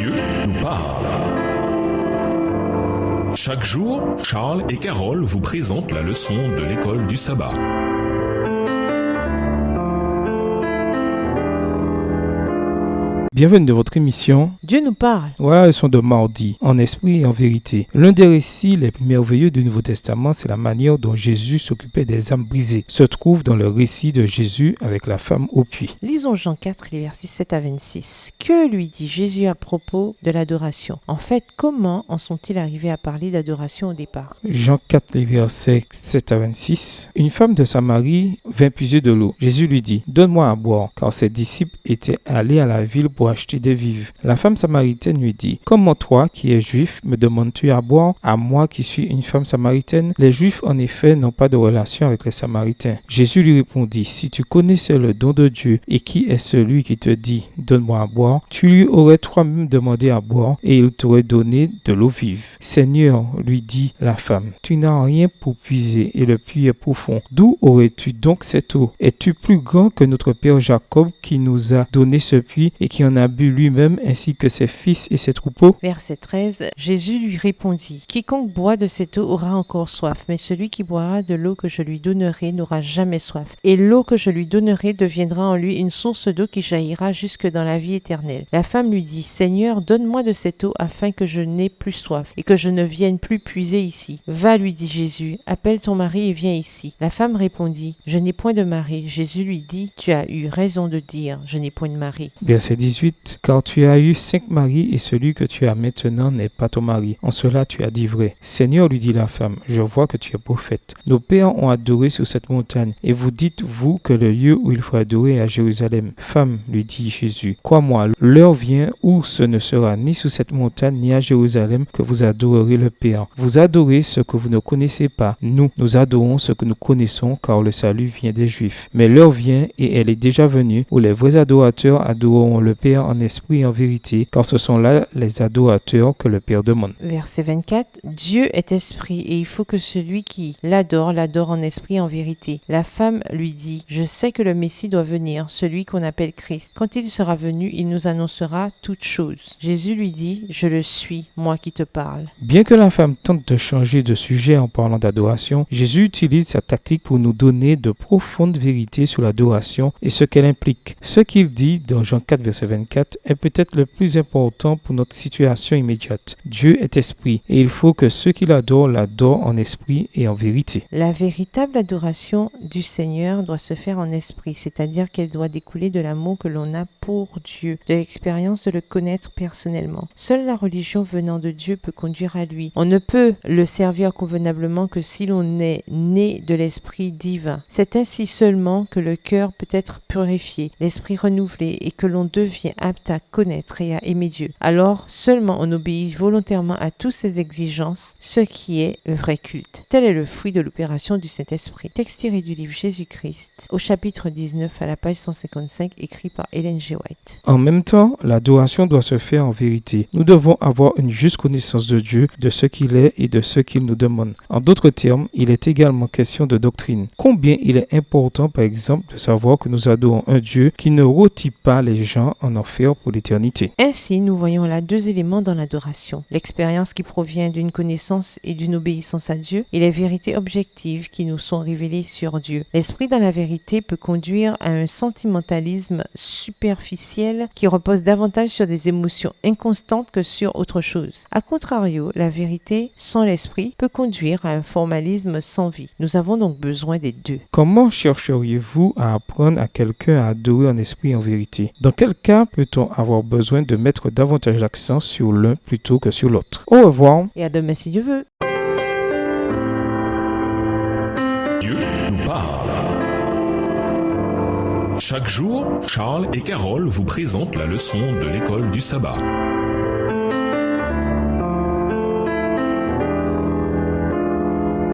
Dieu nous parle. Chaque jour, Charles et Carole vous présentent la leçon de l'école du sabbat. Bienvenue dans votre émission Dieu nous parle. Voilà la leçon de mardi, en esprit et en vérité. L'un des récits les plus merveilleux du Nouveau Testament, c'est la manière dont Jésus s'occupait des âmes brisées. Se trouve dans le récit de Jésus avec la femme au puits. Lisons Jean 4, les versets 7 à 26. Que lui dit Jésus à propos de l'adoration? En fait, comment en sont-ils arrivés à parler d'adoration au départ? Jean 4, les versets 7 à 26. Une femme de Samarie vint puiser de l'eau. Jésus lui dit, donne-moi à boire, car ses disciples étaient allés à la ville pour acheter des vivres. La femme samaritaine lui dit, comment toi, qui es juif, me demandes-tu à boire, à moi qui suis une femme samaritaine? Les juifs, en effet, n'ont pas de relation avec les samaritains. Jésus lui répondit, si tu connaissais le don de Dieu et qui est celui qui te dit, donne-moi à boire, tu lui aurais toi-même demandé à boire et il t'aurait donné de l'eau vive. Seigneur, lui dit la femme, tu n'as rien pour puiser et le puits est profond. D'où aurais-tu donc cette eau? Es-tu plus grand que notre père Jacob qui nous a donné ce puits et qui en a bu lui-même ainsi que ses fils et ses troupeaux? Verset 13, Jésus lui répondit, quiconque boit de cette eau aura encore soif, mais celui qui boira de l'eau que je lui donnerai n'aura jamais soif. Et l'eau que je lui donnerai deviendra en lui une source d'eau qui jaillira jusque dans la vie éternelle. La femme lui dit, Seigneur, donne-moi de cette eau afin que je n'ai plus soif et que je ne vienne plus puiser ici. Va, lui dit Jésus, appelle ton mari et viens ici. La femme répondit, je n'ai point de mari. Jésus lui dit, tu as eu raison de dire, je n'ai point de mari. Verset 18. Car tu as eu 5 maris et celui que tu as maintenant n'est pas ton mari. En cela tu as dit vrai. Seigneur, lui dit la femme, je vois que tu es prophète. Nos pères ont adoré sur cette montagne et vous dites, vous, que le lieu où il faut adorer est à Jérusalem. Femme, lui dit Jésus, crois-moi, l'heure vient où ce ne sera ni sur cette montagne ni à Jérusalem que vous adorerez le Père. Vous adorez ce que vous ne connaissez pas. Nous adorons ce que nous connaissons car le salut vient des Juifs. Mais l'heure vient et elle est déjà venue où les vrais adorateurs adoreront le Père en esprit et en vérité, car ce sont là les adorateurs que le Père demande. Verset 24, Dieu est esprit et il faut que celui qui l'adore en esprit et en vérité. La femme lui dit, je sais que le Messie doit venir, celui qu'on appelle Christ. Quand il sera venu, il nous annoncera toutes choses. Jésus lui dit, je le suis, moi qui te parle. Bien que la femme tente de changer de sujet en parlant d'adoration, Jésus utilise sa tactique pour nous donner de profondes vérités sur l'adoration et ce qu'elle implique. Ce qu'il dit dans Jean 4, verset 24 est peut-être le plus important pour notre situation immédiate. Dieu est esprit et il faut que ceux qui l'adorent en esprit et en vérité. La véritable adoration du Seigneur doit se faire en esprit, c'est-à-dire qu'elle doit découler de l'amour que l'on a pour Dieu, de l'expérience de le connaître personnellement. Seule la religion venant de Dieu peut conduire à lui. On ne peut le servir convenablement que si l'on est né de l'esprit divin. C'est ainsi seulement que le cœur peut être purifié, l'esprit renouvelé et que l'on devient apte à connaître et à aimer Dieu. Alors seulement on obéit volontairement à toutes ces exigences, ce qui est le vrai culte. Tel est le fruit de l'opération du Saint-Esprit. Texte tiré du livre Jésus-Christ, au chapitre 19 à la page 155, écrit par Ellen G. White. En même temps, l'adoration doit se faire en vérité. Nous devons avoir une juste connaissance de Dieu, de ce qu'il est et de ce qu'il nous demande. En d'autres termes, il est également question de doctrine. Combien il est important, par exemple, de savoir que nous adorons un Dieu qui ne rôtit pas les gens en enfer pour l'éternité. Ainsi, nous voyons là deux éléments dans l'adoration. L'expérience qui provient d'une connaissance et d'une obéissance à Dieu et les vérités objectives qui nous sont révélées sur Dieu. L'esprit dans la vérité peut conduire à un sentimentalisme superficiel qui repose davantage sur des émotions inconstantes que sur autre chose. A contrario, la vérité sans l'esprit peut conduire à un formalisme sans vie. Nous avons donc besoin des deux. Comment chercheriez-vous à apprendre à quelqu'un à adorer en esprit et en vérité? Dans quel cas peut-on avoir besoin de mettre davantage l'accent sur l'un plutôt que sur l'autre? Au revoir. Et à demain si Dieu veut. Dieu nous parle. Chaque jour, Charles et Carole vous présentent la leçon de l'école du sabbat.